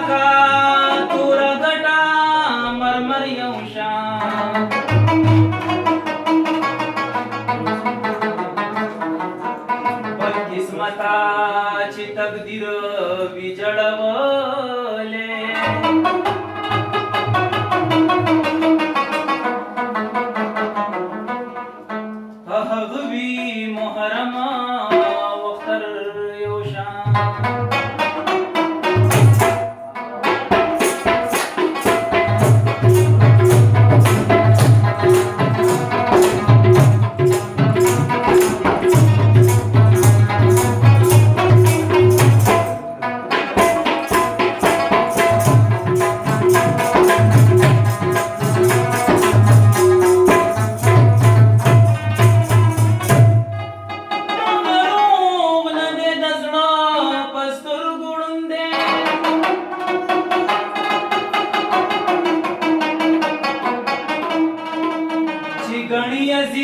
का तूर गटा मरमर यवशा किस्मताची तकदीर विजळवले हगवी मोहरम वख्तर योशा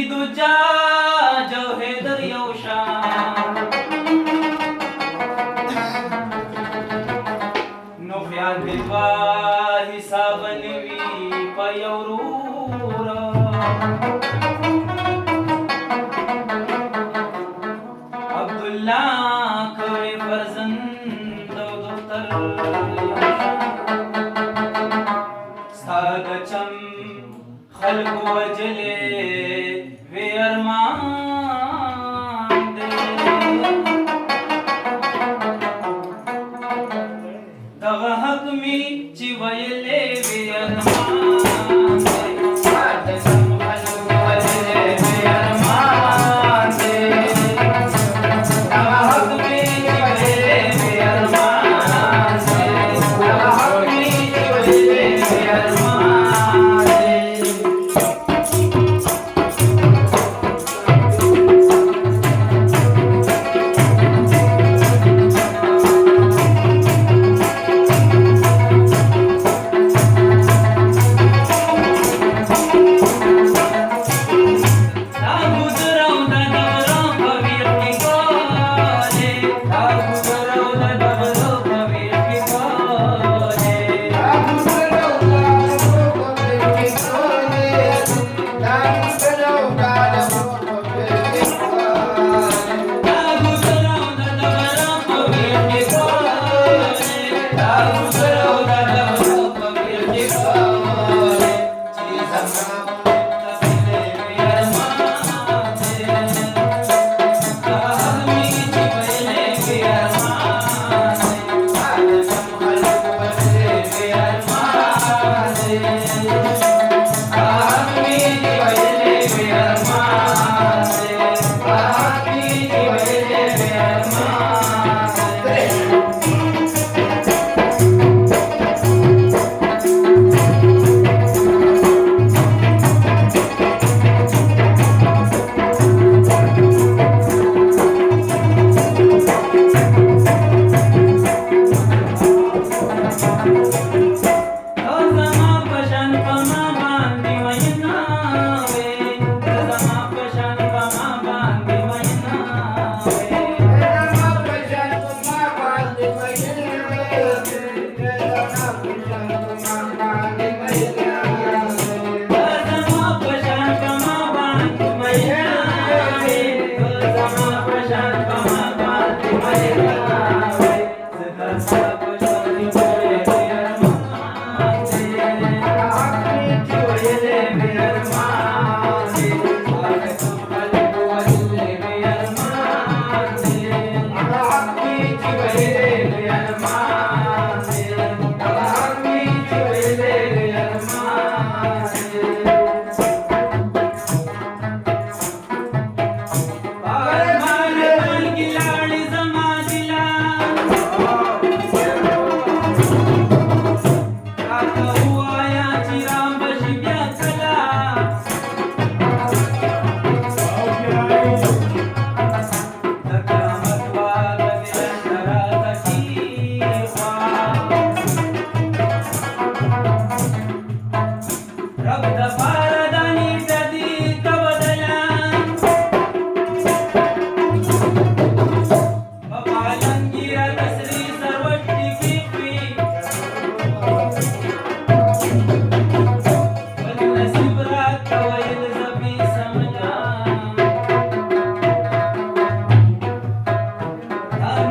तुझा जवहेदर यवशा नोफ्या दिलवा हिसाब निवी पयवरूर अब्दुल्ला खवे फर्जंद दुख्तर सागचम खल्क वजले वे अरमान दे दगा हक मी चिवयले वे अरमान दे सागचम खल्क वजले वे अरमान दे दगा हक मी चिवयले वे अरमान दे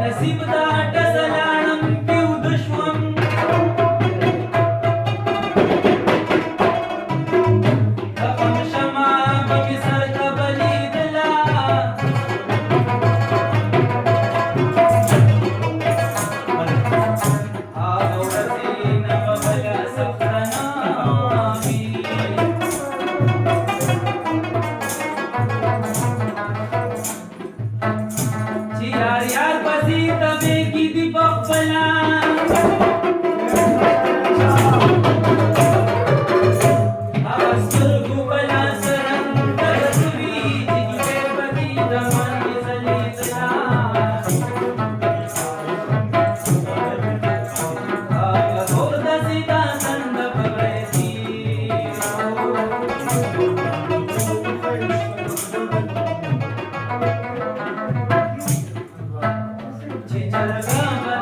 नसीब दाट सलाणं पिउदुष्वम् कपं क्षमा विसर्ग बलिदला आवडते नवबला सप्तनामी यार यार पसी तबे की दीपक बला आवाज गुबला सरंग तरसुरी जिगे पति दमन विसलितला आया गोरदा सीता संद पगळेती चिचल गावा